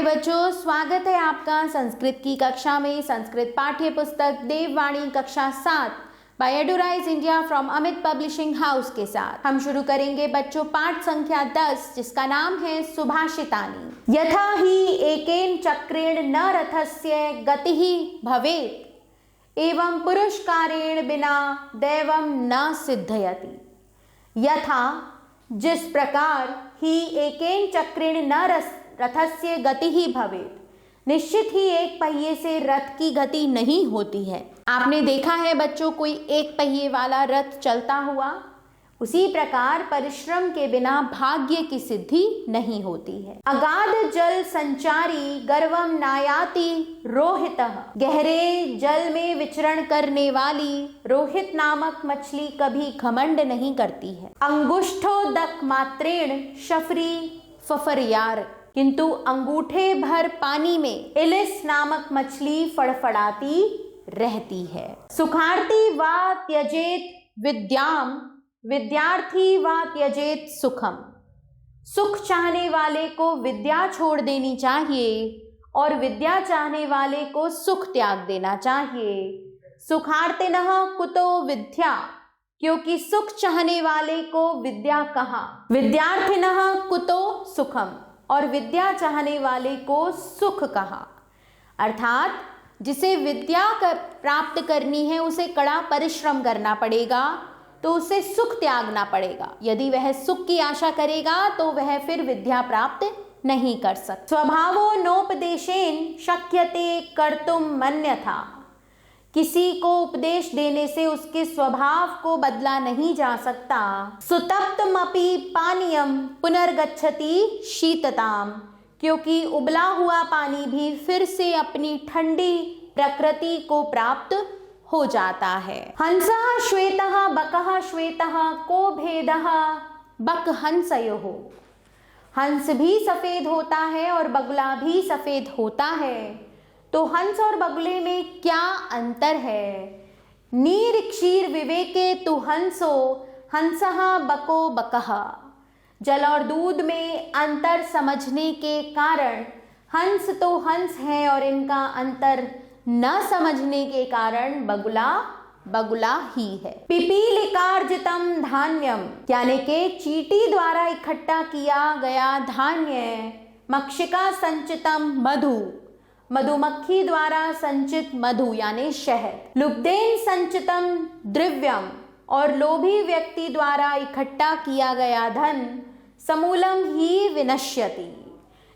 हाय बच्चों, स्वागत है आपका संस्कृत की कक्षा में। संस्कृत पाठ्य पुस्तक देववाणी कक्षा 7 by Eduraise India from Amit publishing house के साथ हम शुरू करेंगे बच्चों पाठ संख्या 10, जिसका नाम है सुभाषितानि। यथा हि एकेन चक्रेण न रथस्य गतिः भवेत् एवं पुरुषकारेण बिना दैवं न सिद्धयति। यथा जिस प्रकार ही एकेन चक्रेण न रथस्य गति ही भवेत्, निश्चित ही एक पहिए से रथ की गति नहीं होती है। आपने देखा है बच्चों कोई एक पहिए वाला रथ चलता हुआ, उसी प्रकार परिश्रम के बिना भाग्य की सिद्धि नहीं होती है। अगाध जल संचारी गर्वम नायाति रोहितः, गहरे जल में विचरण करने वाली रोहित नामक मछली कभी घमंड नहीं करती है। अंगुष्ठोदक मात्रेण शफरी फफरियार, किंतु अंगूठे भर पानी में इलिस नामक मछली फड़फड़ाती रहती है। सुखार्थी वा त्यजेत विद्याम, विद्यार्थी वा त्यजेत सुखम। सुख चाहने वाले को विद्या छोड़ देनी चाहिए और विद्या चाहने वाले को सुख त्याग देना चाहिए। सुखार्थिनः कुतो विद्या, क्योंकि सुख चाहने वाले को विद्या कहाँ। विद्यार्थिनः कुतो सुखम, और विद्या चाहने वाले को सुख कहा। अर्थात जिसे विद्या प्राप्त करनी है उसे कड़ा परिश्रम करना पड़ेगा, तो उसे सुख त्यागना पड़ेगा। यदि वह सुख की आशा करेगा तो वह फिर विद्या प्राप्त नहीं कर सकता। स्वभावो नोपदेशेन शक्यते कर्तुम मन्यथा, किसी को उपदेश देने से उसके स्वभाव को बदला नहीं जा सकता। सुतप्तमपि पानीयम पुनर्गच्छति शीतताम, क्योंकि उबला हुआ पानी भी फिर से अपनी ठंडी प्रकृति को प्राप्त हो जाता है। हंसः श्वेतः बकः श्वेतः को भेदः बक हंसयोः, हंस भी सफेद होता है और बगुला भी सफेद होता है, तो हंस और बगुले में क्या अंतर है। नीर क्षीर विवेके तु हंसो हंसः बको बकः, जल और दूध में अंतर समझने के कारण हंस तो हंस है और इनका अंतर न समझने के कारण बगुला बगुला ही है। पिपीलिकार्जितम धान्यम, यानी के चींटी द्वारा इकट्ठा किया गया धान्य। मक्षिका संचितम मधु, मधुमक्खी द्वारा संचित मधु यानी शहद। लुब्धेन संचितम द्रव्यम, और लोभी व्यक्ति द्वारा इकट्ठा किया गया धन समूलम ही विनश्यति,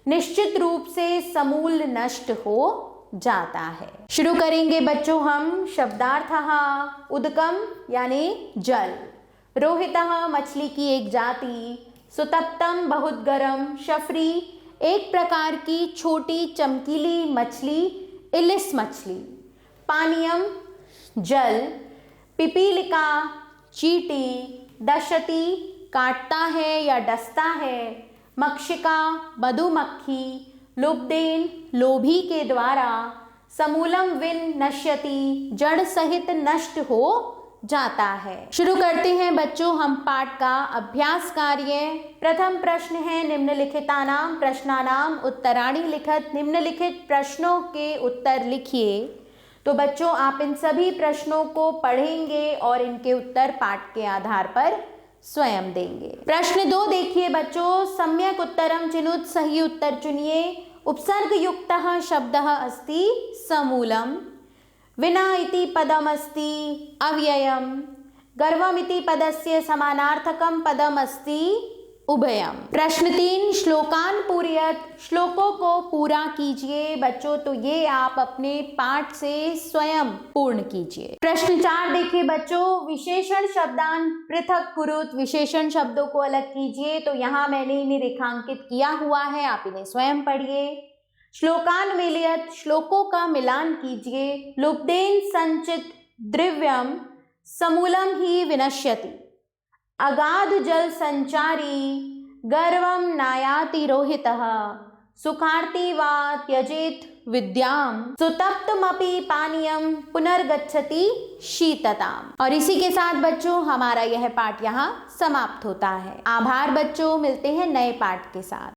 निश्चित रूप से समूल नष्ट हो जाता है। शुरू करेंगे बच्चों हम शब्दार्थः। उदकम यानी जल, रोहितः मछली की एक जाति, सुतप्तम बहुत गर्म, शफरी एक प्रकार की छोटी चमकीली मछली, इलिस मछली। पानीयम जल, पिपीलिका चींटी, दशति काटता है या डसता है, मक्षिका मधुमक्खी, लुब्धेन लोभी के द्वारा, समूलम विन नश्यति जड़ सहित नष्ट हो जाता है। शुरू करते हैं बच्चों हम पाठ का अभ्यास कार्य। प्रथम प्रश्न है निम्नलिखितानां प्रश्नानां उत्तराणि लिखत, निम्नलिखित प्रश्नों के उत्तर लिखिए। तो बच्चों आप इन सभी प्रश्नों को पढ़ेंगे और इनके उत्तर पाठ के आधार पर स्वयं देंगे। प्रश्न 2 देखिए बच्चों, सम्यक उत्तरम चिनुत, सही उत्तर चुनिए। उपसर्ग युक्तः शब्दः अस्ति समूलम, विना इति पदम अस्ति अव्ययम, गर्वम इति पदस्य समानार्थकम पदम अस्ति उभयम। प्रश्न 3 श्लोकान पूरयत, श्लोकों को पूरा कीजिए बच्चों। तो ये आप अपने पाठ से स्वयं पूर्ण कीजिए। प्रश्न 4 देखिए बच्चों, विशेषण शब्दान पृथक कुरुत, विशेषण शब्दों को अलग कीजिए। तो यहाँ मैंने इन्हें रेखांकित किया हुआ है, आप इन्हें स्वयं पढ़िए। श्लोकान मिलयत, श्लोकों का मिलान कीजिए। लुब्धेन संचित द्रव्यम समूलम ही विनश्यति, अगाध जल संचारी गर्वम नायाति रोहितः, सुखार्थी वा त्यजेत विद्याम, सुतप्तमपि पानीयम पुनर्गच्छति शीतताम। और इसी के साथ बच्चों हमारा यह पाठ यहाँ समाप्त होता है। आभार बच्चों, मिलते हैं नए पाठ के साथ।